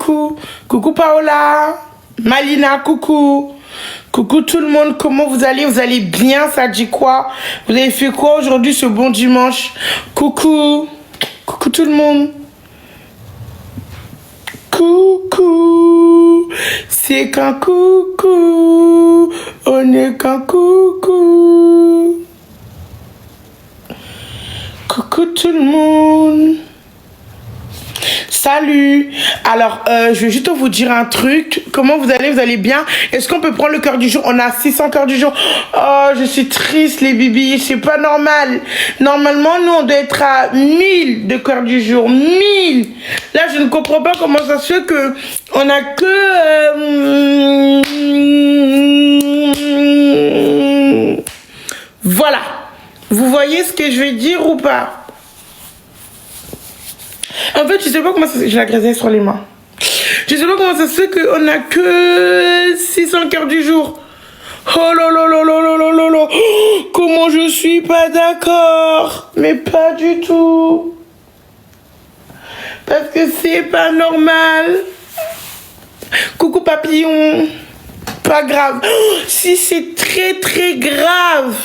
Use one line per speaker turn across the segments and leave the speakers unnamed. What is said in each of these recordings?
coucou. Coucou Paola. Malina, coucou. Coucou tout le monde, comment vous allez? Vous allez bien? Ça dit quoi? Vous avez fait quoi aujourd'hui ce bon dimanche? Coucou. Coucou tout le monde. Coucou. C'est qu'un coucou. On est qu'un coucou. Coucou tout le monde. Salut. Alors, je vais juste vous dire un truc. Comment vous allez? Vous allez bien? Est-ce qu'on peut prendre le cœur du jour? On a 600 cœurs du jour. Oh, je suis triste, les bibis. C'est pas normal. Normalement, nous, on doit être à 1000 de cœurs du jour. 1000. Là, je ne comprends pas comment ça se fait que on a que... Voilà. Vous voyez ce que je vais dire ou pas? En fait, je sais pas comment ça se fait. J'ai la grisaille sur les mains. Je sais pas comment ça se fait qu'on a que 600 cœurs du jour. Oh là là là là là là là là. Oh, comment je suis pas d'accord. Mais pas du tout. Parce que c'est pas normal. Coucou papillon. Pas grave. Oh, si c'est très très grave.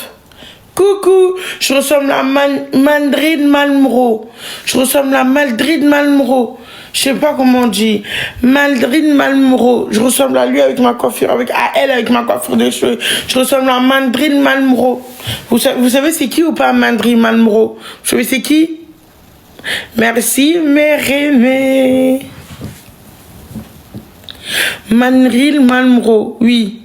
Coucou, je ressemble à Madrid Malmro. Je ressemble à Madrid Malmro. Je sais pas comment on dit. Madrid Malmro. Je ressemble à lui avec ma coiffure, à elle avec ma coiffure de cheveux. Je ressemble à Madrid Malmro. Vous savez c'est qui ou pas Madrid Malmro? Vous savez c'est qui? Merci, Mérémé. Madrid Malmro, oui.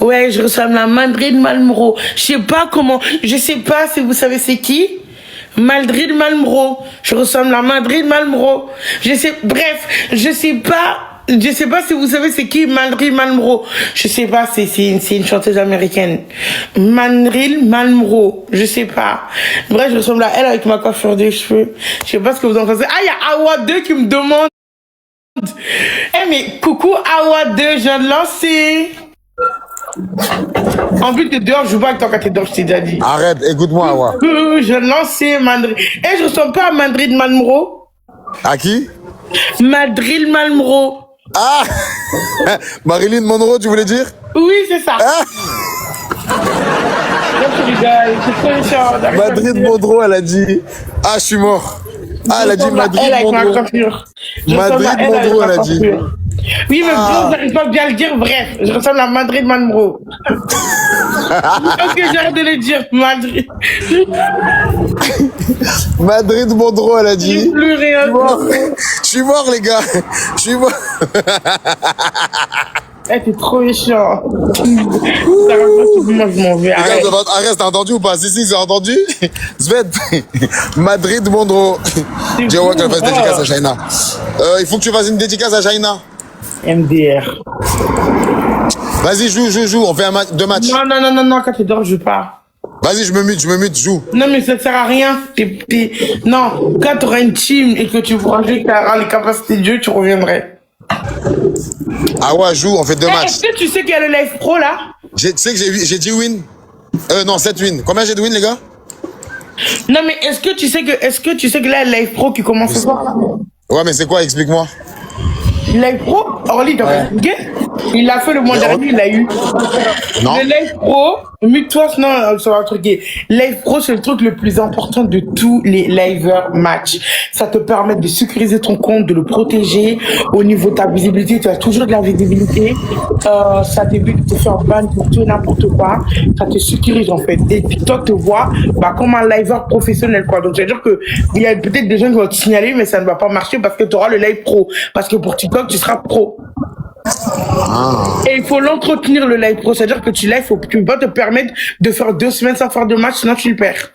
Ouais, je ressemble à Madrid Malmro. Je sais pas comment, je sais pas si vous savez c'est qui. Madrid Malmro. Je ressemble à Madrid Malmro. Je sais, bref, je sais pas si vous savez c'est qui Madrid Malmro. Je sais pas, c'est une chanteuse américaine. Madrid Malmro. Je sais pas. Bref, je ressemble à elle avec ma coiffure de cheveux. Je sais pas ce que vous en pensez. Ah, il y a Awa 2 qui me demande. Eh, mais coucou Awa 2, je viens de lancer. En plus, t'es dehors, je joue pas avec toi quand t'es dehors, je t'ai déjà dit.
Arrête, écoute-moi, Awa.
Je lançais Madrid. Eh, je ressemble pas à Madrid Malmro.
À qui?
Madrid Malmro.
Ah Marilyn Monroe, tu voulais dire?
Oui, c'est ça.
Ah Madrid Monroe, elle a dit. Ah, je suis mort. Ah, elle a dit Madrid Monroe. Madrid Monroe, elle a dit.
Oui, mais bon, j'arrive pas bien à le dire. Bref, je ressemble à Madrid Malmro. Ok, j'arrête de le dire, Madrid.
Madrid Monroe, elle a dit.
Plus rien.
Je suis mort, les gars. Je suis mort.
Eh, t'es trop méchant. Moi, je m'en vais.
Arrête, t'as entendu ou pas? Si, j'ai entendu. Sved, Madrid Monroe. J'ai que je fasse dédicace à Shaina. Il faut que tu fasses une dédicace à Shaina.
MDR.
Vas-y, joue. On fait deux matchs.
Non, quand tu dors, je joue pas.
Vas-y, je me mute, joue.
Non, mais ça sert à rien. Non, quand tu auras une team et que tu pourras jouer, que tu auras les capacités de jeu, tu reviendrais.
Ah ouais, joue, on fait deux matchs.
Est-ce que tu sais qu'il y a le live pro là?
Tu sais que j'ai 10 wins. Non, 7 wins. Combien j'ai de wins, les gars?
Non, mais est-ce que tu sais que là, le live pro qui commence ce soir là?
Ouais, mais c'est quoi? Explique-moi.
Live pro, Orly, ok? Il l'a fait le mois dernier, il l'a eu.
Non.
Le live pro, mute-toi, sinon ça va truquer. Live pro, c'est le truc le plus important de tous les liveurs match. Ça te permet de sécuriser ton compte, de le protéger. Au niveau de ta visibilité, tu as toujours de la visibilité. Ça t'évite de te faire ban pour tout et n'importe quoi. Ça te sécurise en fait. Et TikTok te voit comme un liver professionnel, quoi. Donc, c'est-à-dire que il y a peut-être des gens qui vont te signaler, mais ça ne va pas marcher parce que tu auras le live pro. Parce que pour TikTok, tu seras pro. Et il faut l'entretenir le live pro, c'est-à-dire que tu peux pas te permettre de faire 2 semaines sans faire de match, sinon tu le perds.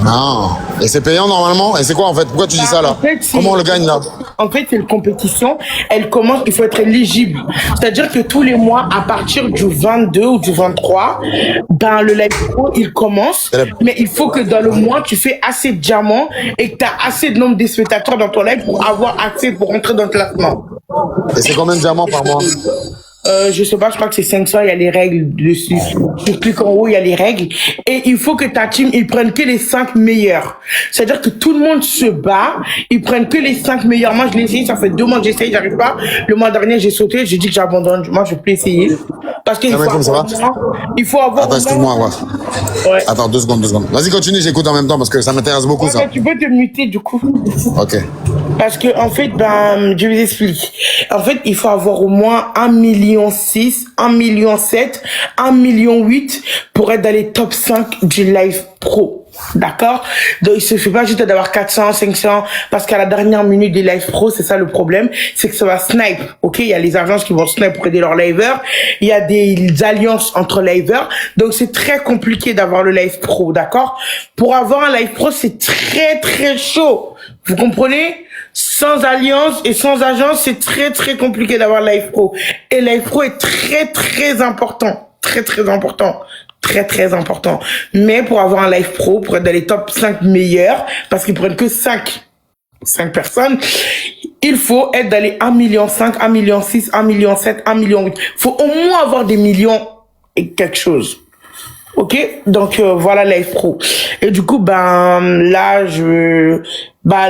Non. Et c'est payant normalement? Et c'est quoi en fait? Pourquoi tu dis ça là?
En fait,
comment on le gagne là?
En fait, c'est une compétition. Elle commence, il faut être éligible. C'est-à-dire que tous les mois, à partir du 22 ou du 23, le live pro, il commence. Mais il faut que dans le mois, tu fais assez de diamants et que tu as assez de nombre de spectateurs dans ton live pour avoir accès, pour rentrer dans le classement.
Et c'est combien de diamants par mois?
Je sais pas, je crois que c'est 500, il y a les règles dessus. Tu cliques en haut, il y a les règles. Et il faut que ta team, ils prennent que les 5 meilleurs. C'est-à-dire que tout le monde se bat, ils prennent que les 5 meilleurs. Moi, je l'ai essayé, ça fait 2 mois que j'essaye, j'arrive pas. Le mois dernier, j'ai sauté, j'ai dit que j'abandonne. Moi, je peux essayer. Parce qu'il faut
Comment ça va?
il faut avoir...
Attends, excuse-moi,
Ouais.
Attends, 2 secondes, 2 secondes. Vas-y, continue, j'écoute en même temps parce que ça m'intéresse beaucoup, ça.
Tu peux te muter, du coup.
Ok.
Parce que, en fait, je vous explique. En fait, il faut avoir au moins 1,6 million, 1,7 million, 1,8 million pour être dans les top 5 du live pro. D'accord? Donc, il suffit pas juste d'avoir 400, 500, parce qu'à la dernière minute des live pro, c'est ça le problème, c'est que ça va snipe. Ok? Il y a les agences qui vont snipe pour aider leurs liveurs. Il y a des alliances entre liveurs. Donc, c'est très compliqué d'avoir le live pro. D'accord? Pour avoir un live pro, c'est très, très chaud. Vous comprenez? Sans alliance et sans agence, c'est très, très compliqué d'avoir live pro. Et live pro est très, très important. Très, très important. Très, très important. Mais pour avoir un live pro, pour être dans les top 5 meilleurs, parce qu'ils prennent que 5 personnes, il faut être dans les 1,5 million, 1,6 million, 1,7 million, 1,8 million. Il faut au moins avoir des millions et quelque chose. Ok, donc voilà live pro. Et du coup, là,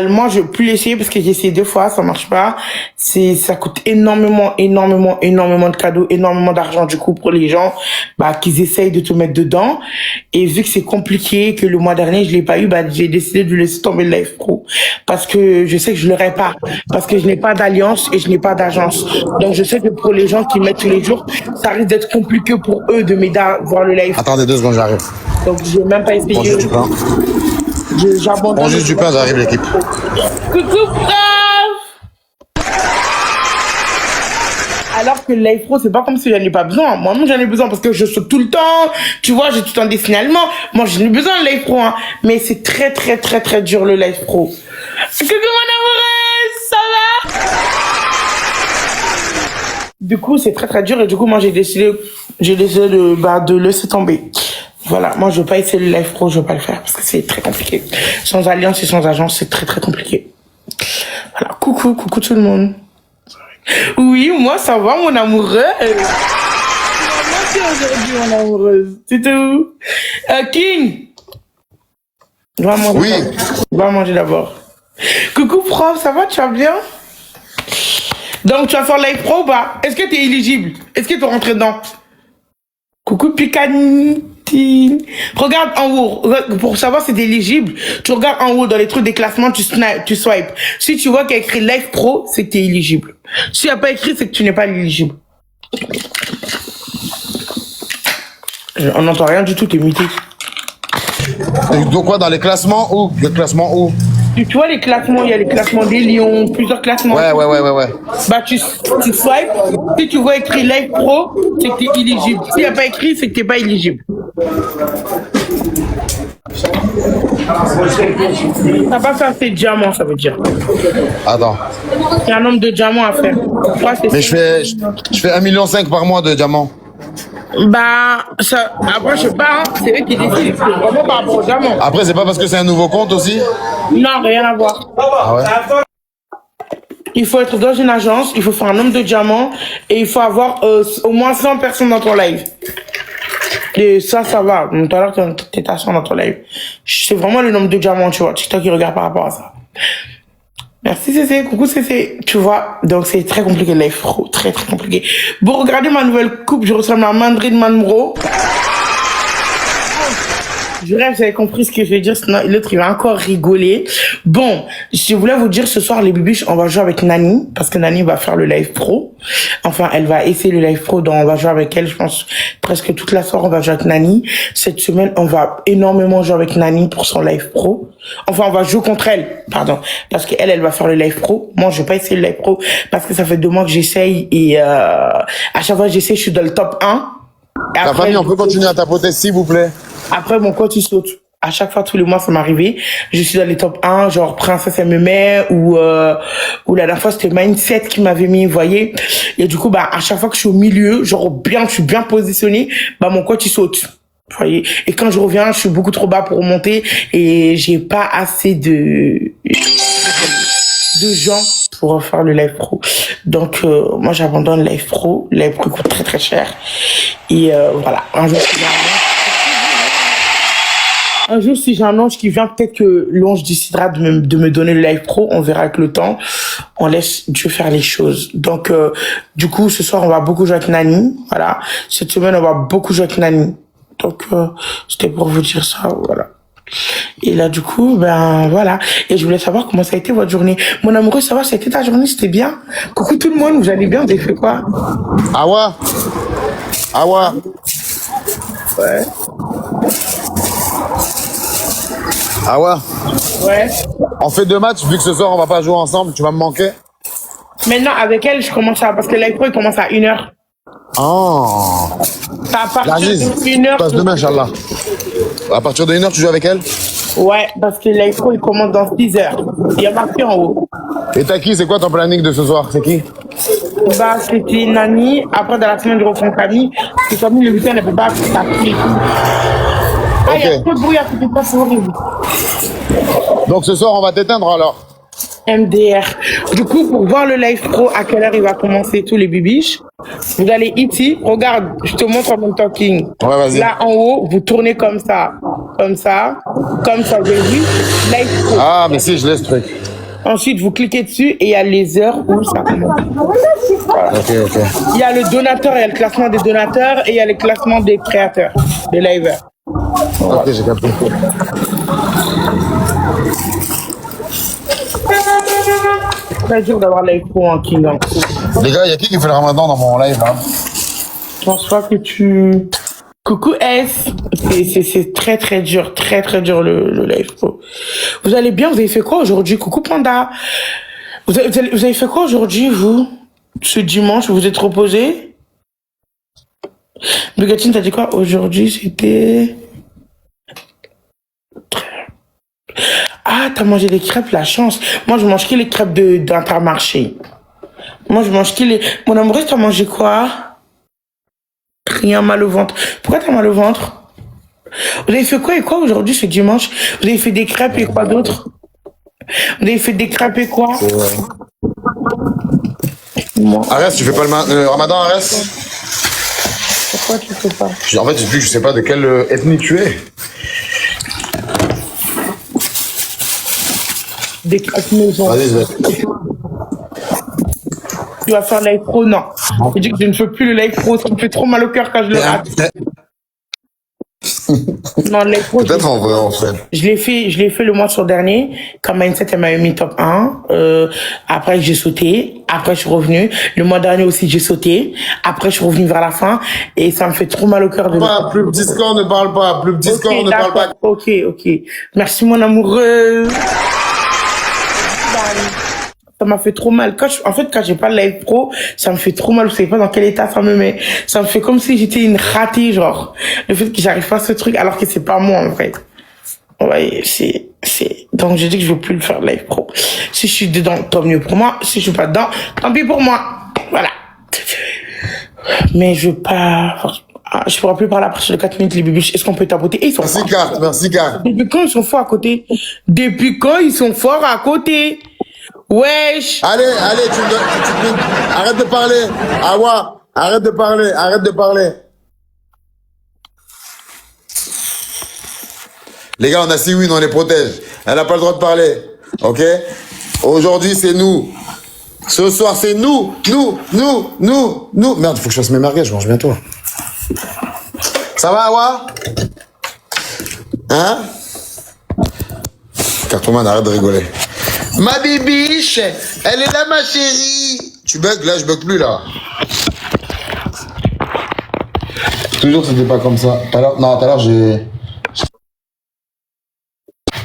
moi, je vais plus l'essayer parce que j'ai essayé 2 fois, ça marche pas. Ça coûte énormément de cadeaux, énormément d'argent du coup pour les gens, qu'ils essayent de te mettre dedans. Et vu que c'est compliqué, que le mois dernier je l'ai pas eu, j'ai décidé de laisser tomber le live pro parce que je sais que je l'aurai pas, parce que je n'ai pas d'alliance et je n'ai pas d'agence. Donc je sais que pour les gens qui mettent tous les jours, ça risque d'être compliqué pour eux de m'aider à voir le live.
Attendez 2 secondes, j'arrive.
Donc je vais même pas essayer.
Prends juste du pain.
J'abandonne.
Prends juste du pain, j'arrive l'équipe.
Coucou brave. Alors que le live pro, c'est pas comme si j'en ai pas besoin. Moi, j'en ai besoin parce que je saute tout le temps. Tu vois, j'ai tout le temps des signalements. Moi, j'en ai besoin de live pro, hein. Mais c'est très, très, très, très dur le live pro. Coucou mon amoureuse, ça va? Du coup, c'est très, très dur. Et du coup, moi, j'ai décidé de laisser tomber. Voilà, moi je veux pas essayer le live pro, je veux pas le faire parce que c'est très compliqué. Sans alliance et sans agence, c'est très très compliqué. Voilà, coucou tout le monde. Oui, moi ça va mon amoureux. Merci aujourd'hui mon amoureuse. C'est tout. King. Va manger.
Oui.
Va manger d'abord. Coucou prof, ça va, tu vas bien? Donc tu vas faire live pro ou pas? Est-ce que tu es éligible? Est-ce que tu es rentré dedans? Coucou Picani. Regarde en haut, pour savoir si t'es éligible, tu regardes en haut dans les trucs des classements, tu swipes. Si tu vois qu'il y a écrit Live Pro, c'est que t'es éligible. S'il n'y a pas écrit, c'est que tu n'es pas éligible. On n'entend rien du tout, t'es muté.
Donc quoi, dans les classements où? Les classements où?
Tu vois les classements, il y a les classements des lions, plusieurs classements.
Ouais.
Tu swipes, si tu vois écrit Live Pro, c'est que t'es éligible. S'il n'y a pas écrit, c'est que t'es pas éligible. T'as pas fait assez de diamants, ça veut dire.
Attends.
Il y a un nombre de diamants à faire.
Mais je fais 1,5 million par mois de diamants.
Après, je sais pas, hein, c'est eux qui décident. C'est vraiment par rapport aux diamants.
Après, c'est pas parce que c'est un nouveau compte aussi?
Non, rien à voir.
Ah ouais?
Il faut être dans une agence, il faut faire un nombre de diamants et il faut avoir au moins 100 personnes dans ton live. Et ça va. Tout à l'heure, t'es à 100 dans ton live. C'est vraiment le nombre de diamants, tu vois. TikTok, il regarde par rapport à ça. Merci Cécé, coucou Cécé. Tu vois, donc c'est très compliqué, live pro, très très compliqué. Bon, regardez ma nouvelle coupe, je ressemble à Madrid Monroe. Je rêve, vous avez compris ce que je vais dire, sinon l'autre il va encore rigoler. Bon, je voulais vous dire ce soir les bibiches, on va jouer avec Nani, parce que Nani va faire le live pro. Enfin, elle va essayer le live pro, donc on va jouer avec elle, je pense, presque toute la soirée on va jouer avec Nani. Cette semaine, on va énormément jouer avec Nani pour son live pro. Enfin, on va jouer contre elle, pardon, parce qu'elle, elle va faire le live pro. Moi, je vais pas essayer le live pro, parce que ça fait 2 mois que j'essaye, et à chaque fois que j'essaie, je suis dans le top 1.
La famille, on peut continuer à tapoter, s'il vous plaît.
Après, mon compte, il saute. À chaque fois, tous les mois, ça m'arrivait. Je suis dans les top 1, genre Princesse MMA ou la dernière fois, c'était Mindset qui m'avait mis, vous voyez. Et du coup, à chaque fois que je suis au milieu, genre je suis bien positionné, mon compte, il saute. Vous voyez. Et quand je reviens, je suis beaucoup trop bas pour remonter et j'ai pas assez de gens pour faire le live pro. Donc, moi, j'abandonne Live Pro. Live Pro coûte très, très cher. Et voilà, un jour, si j'ai un ange qui vient, peut-être que l'ange décidera de me donner le Live Pro. On verra avec le temps. On laisse Dieu faire les choses. Donc, du coup, ce soir, on va beaucoup jouer avec Nani. Voilà. Cette semaine, on va beaucoup jouer avec Nani. Donc, c'était pour vous dire ça. Voilà. Et là, du coup, ben voilà. Et je voulais savoir comment ça a été votre journée. Mon amoureux, ça va, ça a été ta journée, c'était bien? Coucou tout le monde, vous allez bien? Vous avez fait quoi?
Awa. Awa.
Ouais.
Awa.
Ouais.
On fait 2 matchs, vu que ce soir on va pas jouer ensemble, tu vas me manquer.
Maintenant, avec elle, je commence à... Parce que Live Pro, il commence à 1h.
Oh.
Ça à partir
L'aziz,
de 1h.
passe demain, Inch'Allah. À partir de 1h, tu joues avec elle?
Ouais, parce que Live Pro, il commence dans 6h. Il y a marqué en haut.
Et t'as qui? C'est quoi ton planning de ce soir? C'est qui?
Bah, c'était Nani. Après, dans la semaine, je reprends Camille. Parce que Camille, le week-end, elle ne peut pas s'appeler. Ah, il y a trop de bruit à côté de toi, c'est horrible.
Donc ce soir, on va t'éteindre alors.
MDR. Du coup, pour voir le Live Pro, à quelle heure il va commencer, tous les bibiches, vous allez ici, regarde, je te montre mon talking.
Ouais, vas-y.
Là, en haut, vous tournez comme ça, comme ça, vous avez vu, Live Pro.
Ah, mais si, je laisse ce truc.
Ensuite, vous cliquez dessus et il y a les heures où ça commence. Voilà.
Ok.
Il y a le donateur, il y a le classement des donateurs et il y a le classement des créateurs, des liveurs.
Voilà. Ok, j'ai capté.
Très dur d'avoir Live Pro en King.
Les gars, il y a qui fait le ramadan dans mon live là?
Je pense pas que tu... Coucou S, c'est très très dur le Live Pro. Vous allez bien? Vous avez fait quoi aujourd'hui? Coucou Panda. Vous avez fait quoi aujourd'hui, vous? Ce dimanche, vous vous êtes reposé? Bugatine, t'as dit quoi? Aujourd'hui, c'était... Ah, t'as mangé des crêpes, la chance. Moi, je mange que les crêpes d'Intermarché. Moi, je mange que les... Mon amoureux, t'as mangé quoi? Rien, mal au ventre. Pourquoi t'as mal au ventre? Vous avez fait quoi et quoi aujourd'hui, ce dimanche? Vous avez fait des crêpes et quoi d'autre? Vous avez fait des crêpes et quoi?
Arès, tu fais pas le ramadan, Arès?
Pourquoi tu fais pas?
En fait, je sais pas de quelle ethnie tu es.
Des crêpes maison.
Vas-y, je vais.
Tu vas faire Live Pro? Non. Je dis que je ne fais plus le Live Pro, ça me fait trop mal au cœur quand je le rate. Non, Live Pro,
Peut-être en vrai, en fait.
je l'ai fait le mois sur dernier. Quand Mindset, elle m'avait mis top 1. Après, j'ai sauté. Après, je suis revenu. Le mois dernier aussi, j'ai sauté. Après, je suis revenu vers la fin. Et ça me fait trop mal au cœur de...
Plus petit score, ne parle pas. Plus petit score, ne parle pas.
Ok. Merci, mon amoureux. Ça m'a fait trop mal. En fait, quand j'ai pas le Live Pro, ça me fait trop mal. Vous savez pas dans quel état ça me met. Ça me fait comme si j'étais une ratée, genre. Le fait que j'arrive pas à ce truc, alors que c'est pas moi, en vrai. Ouais, donc j'ai dit que je veux plus le faire Live Pro. Si je suis dedans, tant mieux pour moi. Si je suis pas dedans, tant pis pour moi. Voilà. Mais je veux pas... Je pourrais plus parler après sur les 4 minutes, les bébés. Est-ce qu'on peut tapoter? Et ils sont
Merci, Carte. Merci, Carte.
Depuis quand ils sont forts à côté? Depuis quand ils sont forts à côté? Wesh!
Allez, tu me donnes. Arrête de parler. Awa, arrête de parler. Les gars, on a Siwin, on les protège. Elle n'a pas le droit de parler. Ok? Aujourd'hui, c'est nous. Ce soir, c'est nous. Merde, faut que je fasse mes merguez, je mange bientôt. Ça va, Awa? Hein? Cartoman, arrête de rigoler. Ma bibiche, elle est là, ma chérie. Tu bugs, là, je bug plus, là. Toujours, c'était pas comme ça. Tout à l'heure, j'ai...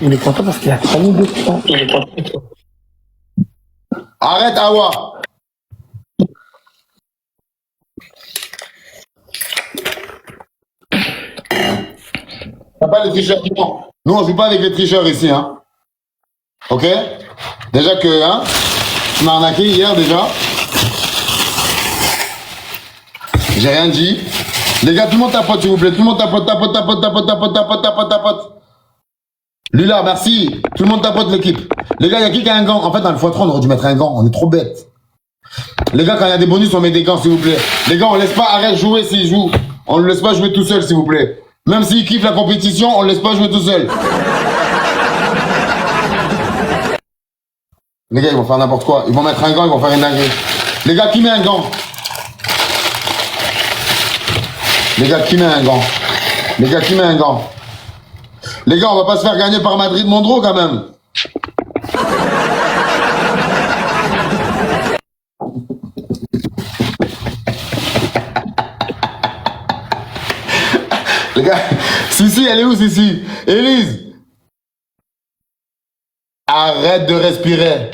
Il est content parce qu'il a pas mis de temps.
Arrête, Awa. T'as pas les tricheurs qui font. Nous, on joue pas avec les tricheurs ici, hein. Ok? Déjà que, hein, tu m'as arnaqué hier, déjà. J'ai rien dit. Les gars, tout le monde tapote, s'il vous plaît. Tout le monde tapote. Lula, merci. Tout le monde tapote l'équipe. Les gars, il y a qui a un gant? En fait, dans le x3, on aurait dû mettre un gant. On est trop bêtes. Les gars, quand il y a des bonus, on met des gants, s'il vous plaît. Les gars, on laisse pas Arrête jouer s'il joue. On ne le laisse pas jouer tout seul, s'il vous plaît. Même s'il kiffe la compétition, on ne laisse pas jouer tout seul. Les gars, ils vont faire n'importe quoi. Ils vont mettre un gant, ils vont faire une dinguerie. Les gars, qui met un gant? Les gars, qui met un gant? Les gars, qui met un gant? Les gars, on va pas se faire gagner par Madrid Mondro quand même. Les gars, Sissi, elle est où, Sissi? Élise, arrête de respirer.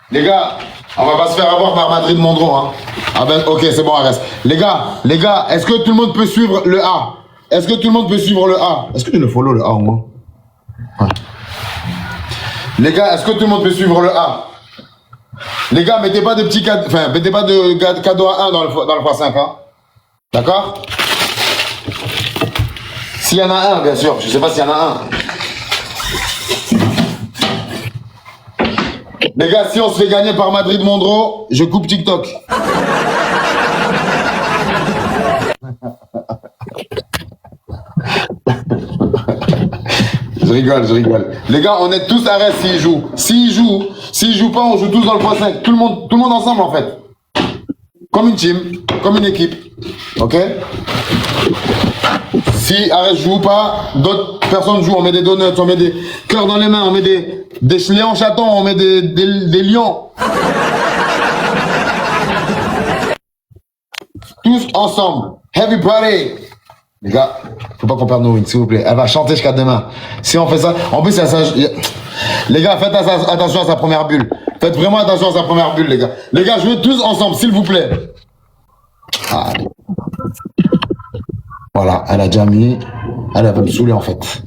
Les gars, on va pas se faire avoir par Madrid Mondro, hein. Ah ben, ok, c'est bon, arrête. Les gars, est-ce que tout le monde peut suivre le A? Est-ce que tout le monde peut suivre le A? Est-ce que tu le follow le A au moins? Ouais. Les gars, est-ce que tout le monde peut suivre le A? Les gars, mettez pas de petits cadeaux, enfin, mettez pas de cadeau à 1 dans le x5, hein. D'accord? S'il y en a un, bien sûr. Je sais pas s'il y en a un. Les gars, si on se fait gagner par Madrid Mondro, je coupe TikTok. Je rigole. Les gars, on est tous à reste s'ils jouent. S'ils jouent pas, on joue tous dans le x5. Tout le monde ensemble, en fait. Comme une team, comme une équipe. Ok? Si Arès joue pas, d'autres personnes jouent. On met des donuts, on met des cœurs dans les mains, on met des léons chatons, on met des lions. Tous ensemble. Heavy party. Les gars, faut pas qu'on perde nos wins, s'il vous plaît. Elle va chanter jusqu'à demain. Si on fait ça, en plus, les gars, faites attention à sa première bulle. Faites vraiment attention à sa première bulle, les gars. Les gars, jouez tous ensemble, s'il vous plaît. Ah. Voilà, elle a déjà mis. Elle va me saouler, en fait.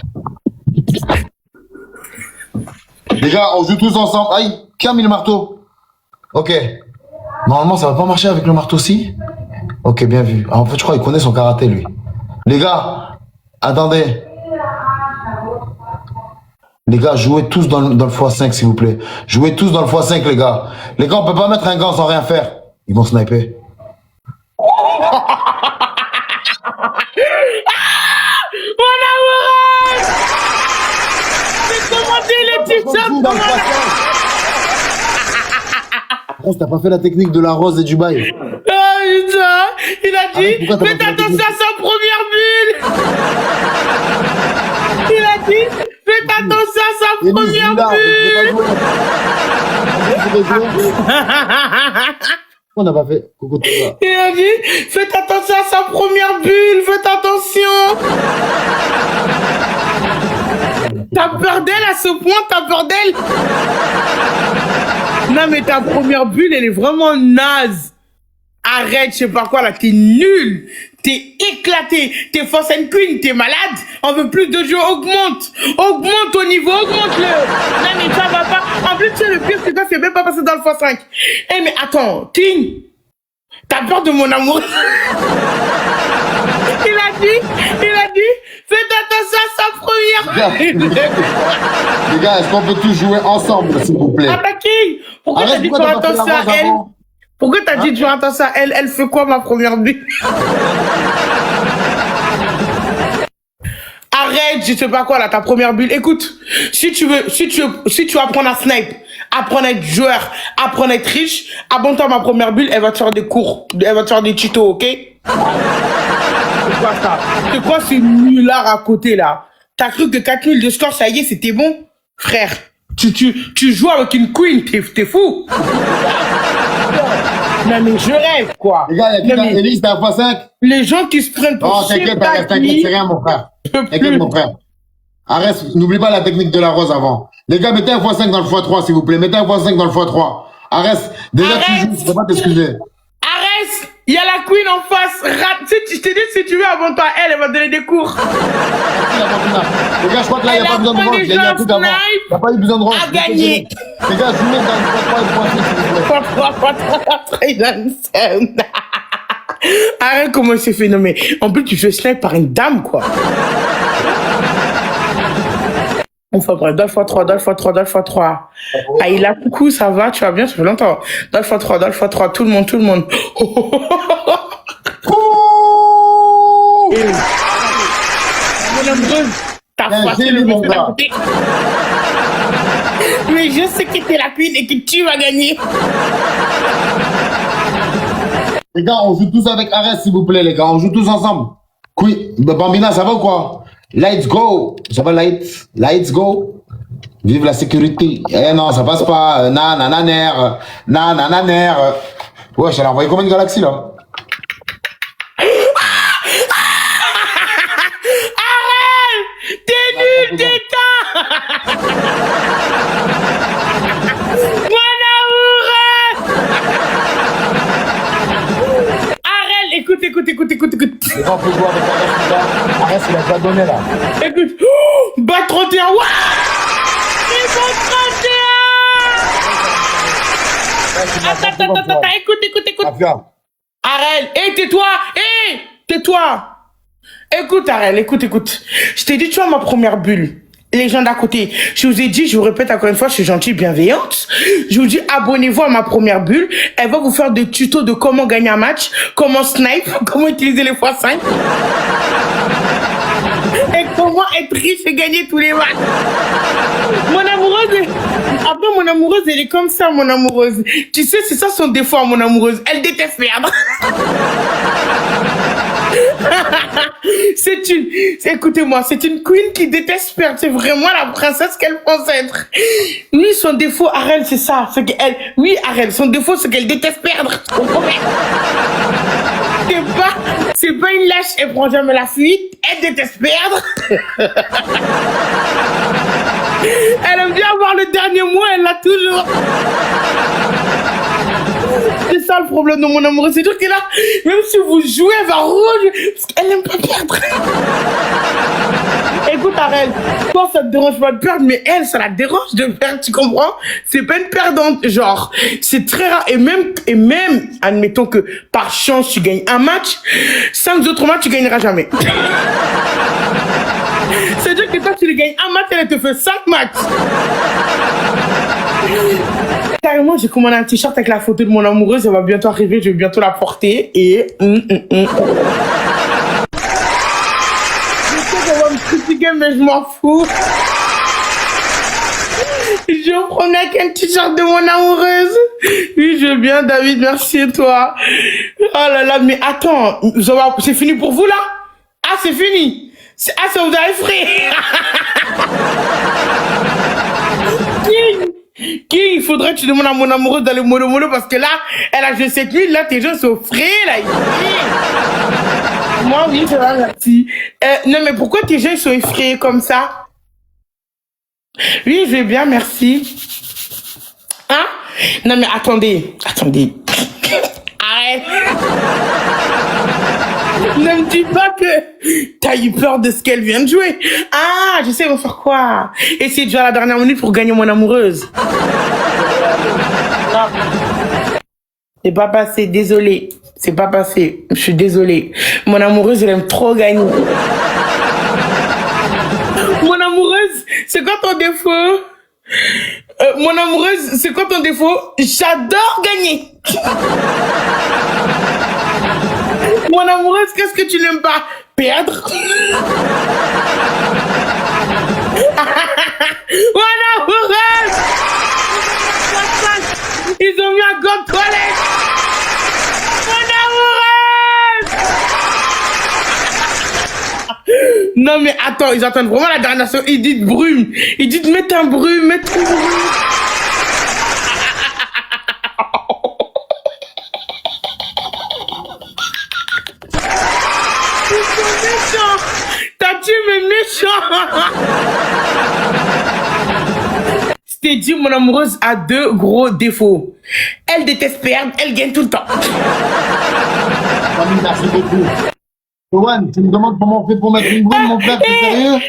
Les gars, on joue tous ensemble. Aïe, qui a mis le marteau? Ok. Normalement, ça va pas marcher avec le marteau aussi. Ok, bien vu. En fait, je crois qu'il connaît son karaté, lui. Les gars, attendez. Les gars, jouez tous dans le x5, s'il vous plaît. Jouez tous dans le x5, les gars. Les gars, on peut pas mettre un gant sans rien faire. Ils vont sniper.
Mon amour! J'ai commandé les t-shirts.
Rose, t'as pas fait la technique de la rose et du bail.
Ah putain, il a dit, faites attention à sa première bulle. Il a dit, faites attention à sa première bulle.
On n'a pas fait. Coucou, tout ça.
Il a dit, faites attention à sa première bulle, faites attention. T'as peur d'elle à ce point, t'as peur d'elle? Non mais ta première bulle, elle est vraiment naze. Arrête, je sais pas quoi là, t'es nul. T'es éclaté. T'es force and queen, t'es malade. On veut plus de jeu, augmente. Augmente ton niveau, augmente-le. Non mais ça va pas. En plus, tu sais, le pire, c'est que c'est même pas passé dans le x5. Eh mais attends, Ting, t'as peur de mon amour? Il a dit, faites attention à sa première.
Les gars, est-ce qu'on peut tous jouer ensemble, s'il vous plaît?
Ah bah King, pourquoi t'as dit de faire attention à elle? Pourquoi t'as dit de faire attention à elle? Elle fait quoi, ma première bulle? Arrête, je sais pas quoi là, ta première bulle. Écoute, si tu veux apprendre à snipe, apprendre à être joueur, apprendre à être riche, abonne-toi à ma première bulle, elle va te faire des cours, elle va te faire des tutos, ok? C'est quoi ça? C'est quoi ce nulard à côté là? T'as cru que 4000 de score, ça y est, c'était bon? Frère, tu joues avec une queen, t'es fou? Non mais je rêve quoi.
Les gars, il y a qui Élise, t'as un x5?
Les gens qui se prennent pour
oh, t'inquiète, c'est rien mon frère. T'inquiète mon frère. Arrête, n'oublie pas la technique de la rose avant. Les gars, mettez un x5 dans le x3 s'il vous plaît. Mettez un x5 dans le x3. Arrête, déjà tu joues, je peux pas t'excuser.
Arrête, il y a la queen en face. Je t'ai dit si tu veux avant toi, elle va te donner des cours.
Les gars, je crois que là, il n'y a pas besoin de rose. Il y a tout avant. Il n'y a pas eu besoin de rose.
À gagner.
Les gars, jouez dans le x3 et le x6.
Arrête comment il s'est fait nommer. En plus, tu fais snipe par une dame, quoi. Enfin bref, dans le x3, dans le x3, dans le x3. Aïla, coucou, ça va, tu vas bien, ça fait longtemps. Dans le x3, dans le x3, tout le monde, tout le monde.
Ouh
Et mon amoureuse, t'as
Bien
froissé
gêné,
le
mon
monsieur d'à
gars.
côté. Mais je sais que t'es la queen et que tu vas gagner.
Les gars, on joue tous avec Arès, s'il vous plaît, les gars. On joue tous ensemble. Bambina, ça va ou quoi? Let's go. Ça va, Let's go. Vive la sécurité. Eh non, ça passe pas. Nanananer. Nanananer. Ouais, j'allais envoyer combien de galaxies, là?
T'es nul, t'es Mon amoureux. Arrête, écoute.
Les gars, on peut jouer avec Arès, les gars. Arès, il a déjà donné, là.
Écoute. Oh, bat 31. Waouh. C'est bon 31. Attends, écoute.
Afia.
Arel, hé, tais-toi. Tais-toi. Écoute, Arel, écoute. Je t'ai dit, tu vois ma première bulle. Les gens d'à côté. Je vous ai dit, je vous répète encore une fois, je suis gentille, bienveillante. Je vous dis, abonnez-vous à ma première bulle. Elle va vous faire des tutos de comment gagner un match, comment snipe, comment utiliser les x5. Et comment être riche et gagner tous les matchs. Mon amoureuse, elle est comme ça, mon amoureuse. Tu sais, c'est ça son défaut, mon amoureuse. Elle déteste perdre. Écoutez-moi, c'est une queen qui déteste perdre. C'est vraiment la princesse qu'elle pense être. Oui, son défaut, Arel, c'est ça. Arel, son défaut, c'est qu'elle déteste perdre. C'est pas une lâche, elle prend jamais la fuite. Elle déteste perdre. Elle aime bien avoir le dernier mot, elle l'a toujours. C'est ça le problème de mon amoureux, c'est-à-dire que là, même si vous jouez, elle va rouge, parce qu'elle n'aime pas perdre. Écoute, Arel, toi, ça te dérange pas de perdre, mais elle, ça la dérange de perdre, tu comprends? C'est pas une perdante, genre, c'est très rare. Et même, admettons que par chance, tu gagnes un match, 5 autres matchs, tu gagneras jamais. C'est-à-dire que toi, tu lui gagnes un match, elle te fait 5 matchs. Carrément, j'ai commandé un t-shirt avec la photo de mon amoureuse, elle va bientôt arriver, je vais bientôt la porter et... Je sais qu'on va me critiquer, mais je m'en fous. Je vais prendre avec un t-shirt de mon amoureuse. Oui, je veux bien, David, merci et toi. Oh là là, mais attends, c'est fini pour vous là? Ah, c'est fini. Ça vous a effrayé. Qui il faudrait que tu demandes à mon amoureuse d'aller mollo parce que là, elle a joué cette nuit, là, tes gens sont frais, là. Moi, oui, ça va, merci. Non, mais pourquoi tes gens, ils sont effrayés comme ça? Oui, je vais bien, merci. Hein? Non, mais attendez. Arrête. Ne me dis pas que t'as eu peur de ce qu'elle vient de jouer. Ah, je sais, on va faire quoi? Essayer de jouer à la dernière minute pour gagner mon amoureuse. C'est pas passé, désolé. C'est pas passé, je suis désolée. Mon amoureuse, elle aime trop gagner. Mon amoureuse, c'est quoi ton défaut? Mon amoureuse, c'est quoi ton défaut? J'adore gagner. Mon amoureuse, qu'est-ce que tu n'aimes pas? Perdre. Mon amoureuse! Ils ont mis un gant de toilette. Mon amoureuse! Non mais attends, ils attendent vraiment la dernière chose. Ils disent brume. Ils disent mets un brume, mets un brume. T'as tué mes méchants. Je t'ai dit, mon amoureuse a 2 gros défauts. Elle déteste perdre, elle gagne tout le temps.
Merci beaucoup. Johan, tu me demandes comment on fait pour mettre une brume, mon frère, t'es sérieux?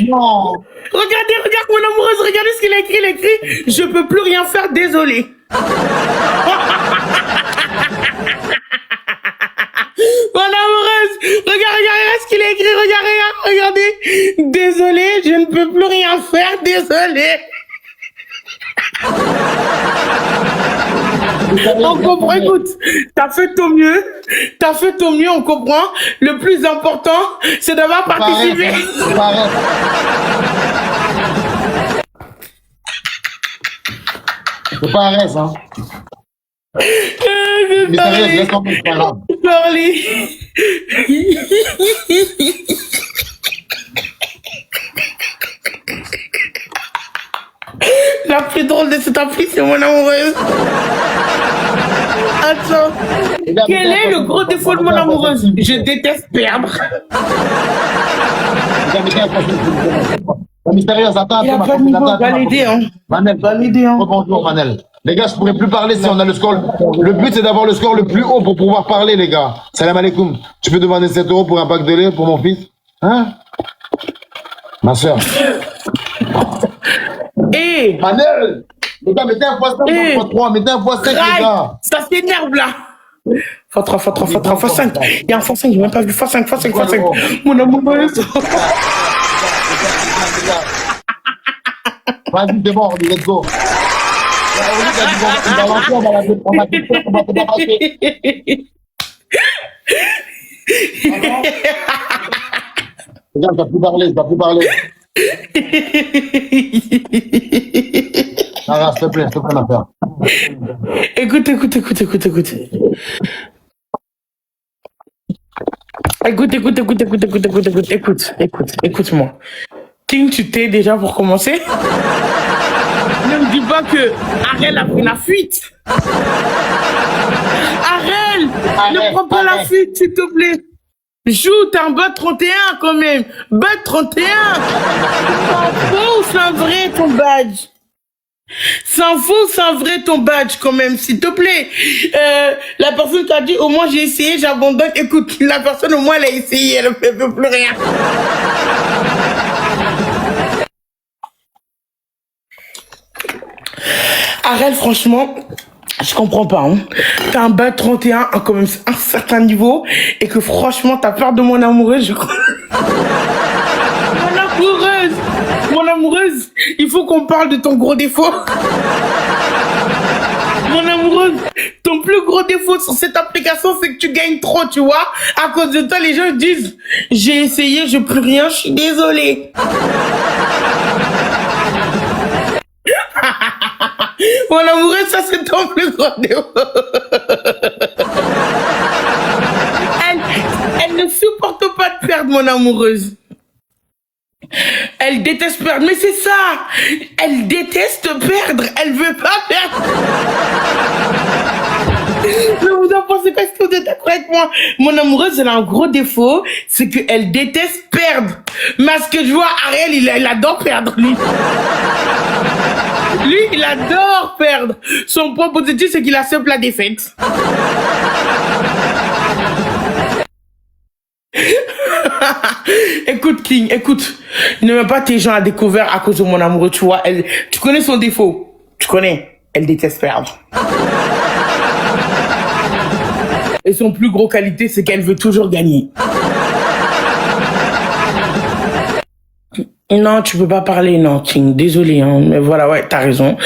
Non.
Regarde mon amoureuse, regardez ce qu'il a écrit, il a écrit, je peux plus rien faire, désolé. Mon amoureuse, regarde ce qu'il a écrit, regardez. Désolé, je ne peux plus rien faire, désolé. On comprend, écoute, t'as fait ton mieux, on comprend. Le plus important, c'est d'avoir participé.
C'est pas un reste, hein. Mais sérieux, laisse tomber, c'est pas grave.
Charlie. La plus drôle de cette appli, c'est mon amoureuse. Attends. Quel est le gros défaut de mon amoureuse? Je déteste perdre.
Mais sérieux, attends.
Il a pas de niveau, va l'aider, hein.
Manel,
Va l'aider, hein.
bonjour, Manel. Les gars, je pourrais plus parler si on a le score. Le but, c'est d'avoir le score le plus haut pour pouvoir parler, les gars. Salam alaikum. Tu peux demander 7 € pour un pack de lait pour mon fils? Hein? Ma soeur.
Eh!
Manel! Les gars, mettez un fois 5, fois 3, mettez un fois 5, les gars.
Ça s'énerve, là. Fois 3, fois 5. Il y a un fois 5, j'ai même pas vu. Fois 5. Mon amoureuse.
Vas-y, c'est bon, let's go. On va te débarrasser. Regarde, je vais plus parler. Sarah, s'il te plaît, ma soeur.
Écoute. Écoute-moi. King, tu t'es déjà pour commencer? Ne me dis pas que Arel a pris la fuite. Arel, ne prends pas la fuite, s'il te plaît. Joue, t'es un bot 31 quand même. Bot 31. S'en fout, c'est un vrai ton badge. S'en fout, c'est un vrai ton badge quand même, s'il te plaît. La personne t'a dit, au moins j'ai essayé, j'abandonne. Écoute, la personne au moins elle a essayé, elle ne fait plus rien. Arel, franchement, je comprends pas. Hein. T'as un bas 31 à quand même un certain niveau et que franchement, t'as peur de mon amoureuse, je crois. Mon amoureuse, il faut qu'on parle de ton gros défaut. Mon amoureuse, ton plus gros défaut sur cette application, c'est que tu gagnes trop, tu vois. À cause de toi, les gens disent, j'ai essayé, je peux rien, je suis désolée. Mon amoureuse, ça c'est ton plus gros défaut. Elle ne supporte pas de perdre, mon amoureuse. Elle déteste perdre, mais c'est ça. Elle déteste perdre, elle veut pas perdre. Mais vous en pensez quoi? Est-ce que vous êtes d'accord avec moi? Mon amoureuse, elle a un gros défaut, c'est qu'elle déteste perdre. Mais ce que je vois, Ariel, il adore perdre, lui. Lui, il adore perdre. Son point positif, c'est qu'il accepte la défaite. Écoute, King, écoute. Ne mets pas tes gens à découvert à cause de mon amoureux, tu vois. Tu connais son défaut. Tu connais. Elle déteste perdre. Et son plus gros qualité, c'est qu'elle veut toujours gagner. Non, tu peux pas parler, non, King. Désolé, hein. Mais voilà, ouais, t'as raison.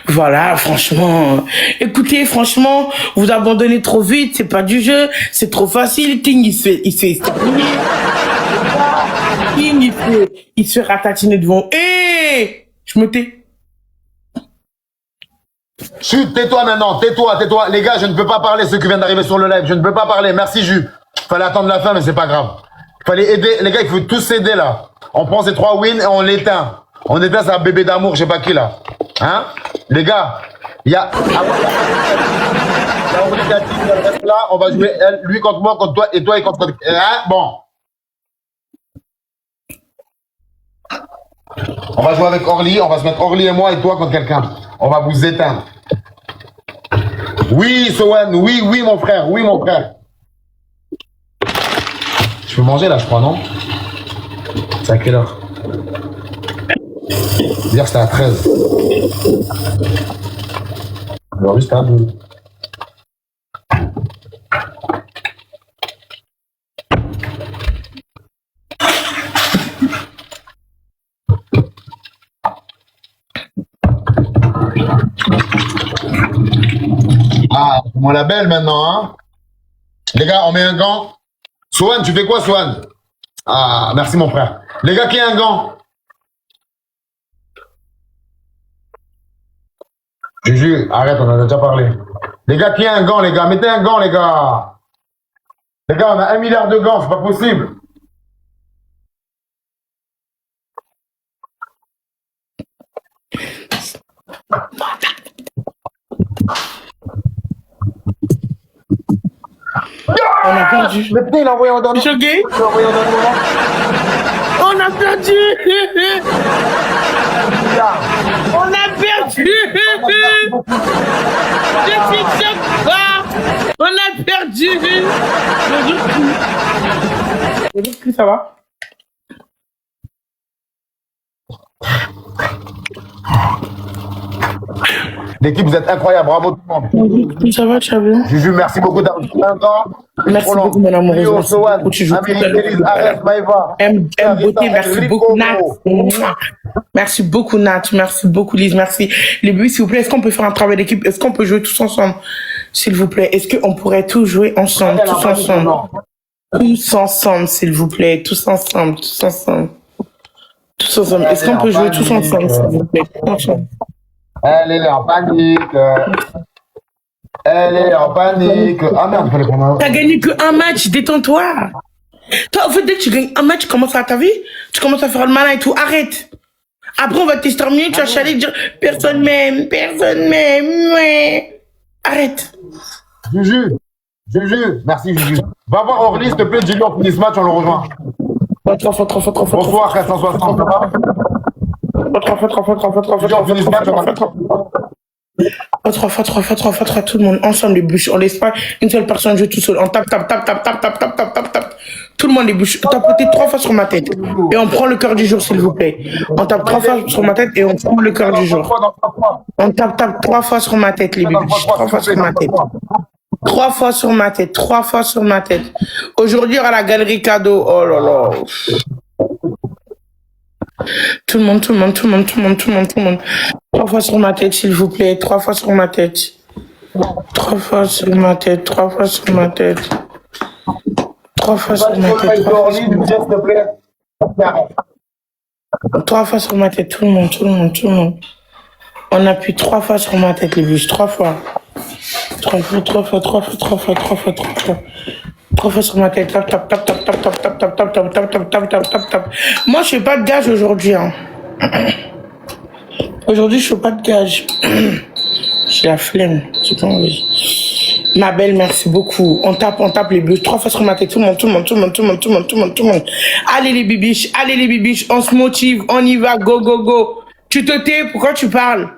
Voilà, franchement. Écoutez, franchement, vous abandonnez trop vite, c'est pas du jeu, c'est trop facile. King, il se fait exterminer. King, il se fait ratatiner devant. Hé! Je me tais.
Chut, tais-toi maintenant, tais-toi. Les gars, je ne peux pas parler, ceux qui viennent d'arriver sur le live. Je ne peux pas parler. Merci, Jus. Fallait attendre la fin, mais c'est pas grave. Fallait aider. Les gars, il faut tous s'aider, là. On prend ces 3 wins et on l'éteint. On éteint sa bébé d'amour, je sais pas qui, là. Hein? Les gars, il y a... Là, on va jouer lui contre moi, contre toi, et toi, et contre... Hein? Bon. On va jouer avec Orly, on va se mettre Orly et moi et toi contre quelqu'un. On va vous éteindre. Oui, Sowen, oui, mon frère, Je peux manger là, je crois, non? C'est à quelle heure? Hier, c'était à 13. Aujourd'hui, c'était à 12. Ah, mon label maintenant, hein. Les gars, on met un gant. Swan, tu fais quoi, Swan? Ah, merci mon frère. Les gars, qui a un gant? Juju, arrête, on en a déjà parlé. Les gars, qui a un gant, les gars? Mettez un gant, les gars. Les gars, on a 1 milliard de gants, c'est pas possible.
On a perdu.
Mais putain, il a envoyé en dernier.
Choqué?
Il a envoyé en dernier moment.
On a perdu. On a perdu. Je suis choqué. On a perdu. Bonjour, Chris, ça va?
L'équipe, vous êtes incroyable, bravo tout le monde.
Bonjour, Chris, ça va, tu vas bien?
Juju, merci beaucoup d'avoir fait un gant.
Merci beaucoup, mon amoureuse.
Rio,
Merci
Sohan,
beaucoup, tu joues
Amélie,
très bien.
Élise, Arès, Maëva.
M Beauté, merci
Enrico,
beaucoup, Nat. Merci beaucoup, Nat. Merci beaucoup, Lise. Merci. Les bébés, s'il vous plaît, est-ce qu'on peut faire un travail d'équipe? Est-ce qu'on peut jouer tous ensemble? S'il vous plaît. Est-ce qu'on pourrait tous jouer ensemble? Tous ensemble. Tous ensemble, s'il vous plaît. Tous ensemble. Tous ensemble. Tous ensemble. Est-ce qu'on peut jouer tous ensemble, s'il vous plaît? Tous ensemble.
Elle est en panique. Elle est en panique. Ah merde, il fallait prendre un.
T'as gagné que un match, détends-toi. Toi, en fait, dès que tu gagnes un match, tu commences à ta vie, tu commences à faire le malin et tout. Arrête. Après, on va t'exterminer, tu vas chialer, dire personne m'aime, ouais. Arrête.
Juju, merci Juju. Va voir Orly, s'il te plaît, dis-lui on finit ce match, on le rejoint.
Trop fort.
Bonsoir, 460, ça va?
Trois fois, tout le monde, ensemble les bûches, on laisse pas une seule personne jouer tout seul, on tape, tout le monde les bûches, tapotez 3 fois sur ma tête, et on prend le cœur du jour s'il vous plaît, on tape 3 fois sur ma tête et on prend le cœur du jour, on tape 3 fois sur ma tête les bûches, 3 fois sur ma tête. 3 fois sur ma tête, 3 fois sur ma tête. Aujourd'hui, il y aura la galerie cadeau. Oh là là. Tout le monde. 3 fois sur ma tête, s'il vous plaît. 3 fois sur ma tête. 3 fois sur ma tête. 3 fois sur ma tête. 3 fois sur ma tête. 3 fois sur ma tête. Tout le monde. On appuie 3 fois sur ma tête, les bûches. 3 fois. 3 fois sur ma tête. Tap. Moi, je fais pas de gage aujourd'hui. Hein. Aujourd'hui, je fais pas de gage. J'ai la flemme. J'ai pas envie. Ma belle, merci beaucoup. On tape les bûches. 3 fois sur ma tête. Tout le monde. Allez les bibiches, on se motive, on y va, go. Tu te tais, pourquoi tu parles?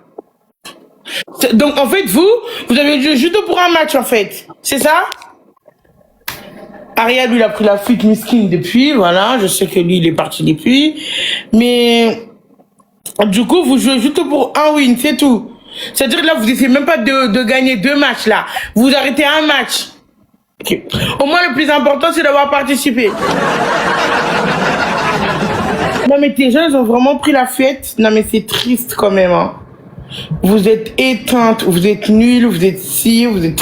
Donc, en fait, vous avez joué juste pour un match, en fait. C'est ça? Ariel, lui, il a pris la fuite miskin depuis, voilà. Je sais que lui, il est parti depuis. Mais, du coup, vous jouez juste pour un win, c'est tout. C'est-à-dire que là, vous n'essayez même pas de gagner 2 matchs, là. Vous arrêtez un match. Okay. Au moins, le plus important, c'est d'avoir participé. Non, mais tes gens, ils ont vraiment pris la fête. Non, mais c'est triste quand même, hein. Vous êtes éteinte, vous êtes nuls, vous êtes scie, vous êtes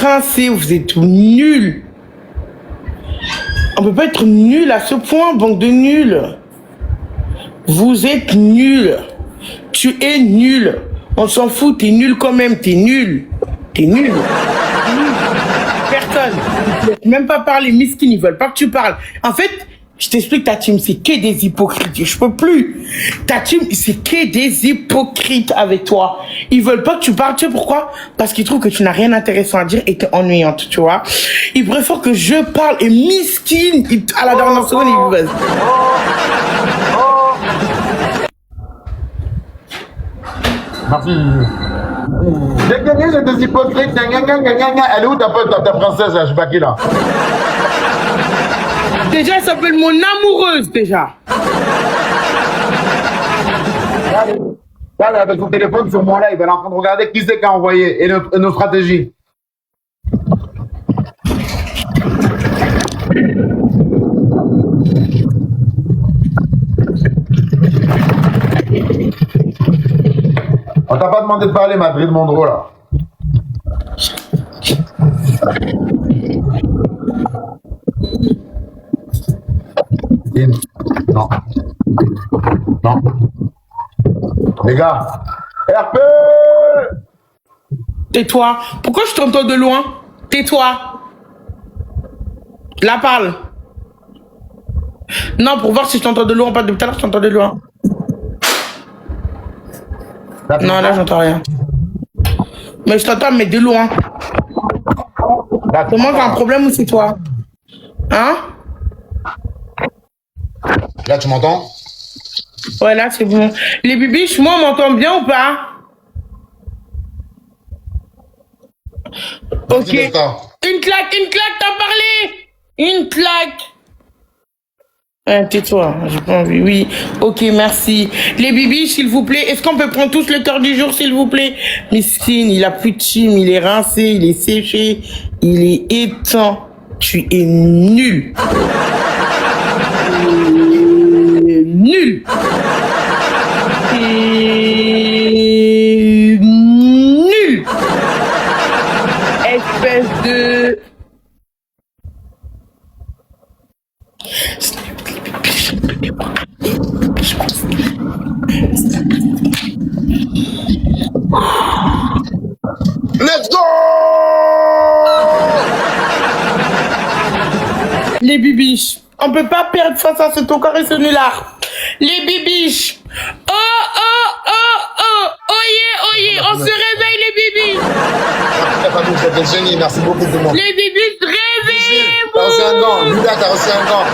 rincés, vous êtes nuls. On peut pas être nul à ce point, banque de nuls. Vous êtes nuls. Tu es nul. On s'en fout, t'es nul quand même, t'es nul. Personne. Même pas parler, miskin, ils veulent pas que tu parles. En fait, je t'explique, ta team, c'est que des hypocrites. Je peux plus. Ta team, c'est que des hypocrites avec toi. Ils veulent pas que tu parles. Tu sais pourquoi? Parce qu'ils trouvent que tu n'as rien d'intéressant à dire et que t'es ennuyante, tu vois. Ils préfèrent que je parle et miskin, à la dernière seconde, ils veulent.
Merci. J'ai gagné, j'ai des hypocrites. Elle est où ta princesse, là? Je sais pas qui, là.
Déjà, elle s'appelle mon amoureuse, déjà.
Là, avec son téléphone sur mon live, elle est en train de regarder qui c'est qui a envoyé et nos stratégies. On t'a pas demandé de parler, Madrid Mondro, là. Non. Non. Les gars. RP!
Tais-toi. Pourquoi je t'entends de loin? Tais-toi. Là, parle. Non, pour voir si je t'entends de loin. Pas depuis tout à l'heure, je t'entends de loin. Non, là, j'entends rien. Mais je t'entends, mais de loin. C'est moi qui ai un problème ou c'est toi? Hein?
Là, tu m'entends?
Ouais, là, c'est bon. Les bibiches, moi, on m'entend bien ou pas? Ok. Une claque, t'as parlé? Une claque. Tais-toi, j'ai pas envie. Oui, ok, merci. Les bibiches, s'il vous plaît, est-ce qu'on peut prendre tous le cœur du jour, s'il vous plaît? Miskine, il a plus de chim, il est rincé, il est séché, il est éteint. Tu es nul. Nul. Et nul. Espèce de...
Let's go!
Les bibiches, on peut pas perdre face à ce tocard et ce nulard. Les bibiches. Oh, oh, oh, oh. Oyez, on se réveille les bibiches.
Vous êtes des génies, merci beaucoup tout le monde.
Les bibiches, réveillez-vous.
T'as reçu un gant, Lucas, t'as reçu un gant.